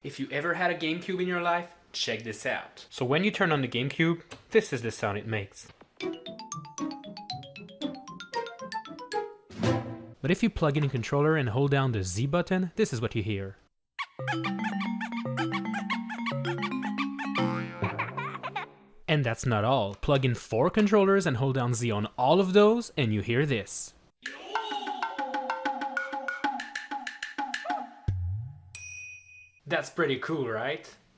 If you ever had a GameCube in your life, check this out. So when you turn on the GameCube, this is the sound it makes. But if you plug in a controller and hold down the Z button, this is what you hear. And that's not all. Plug in 4 controllers and hold down Z on all of those, and you hear this. That's pretty cool, right?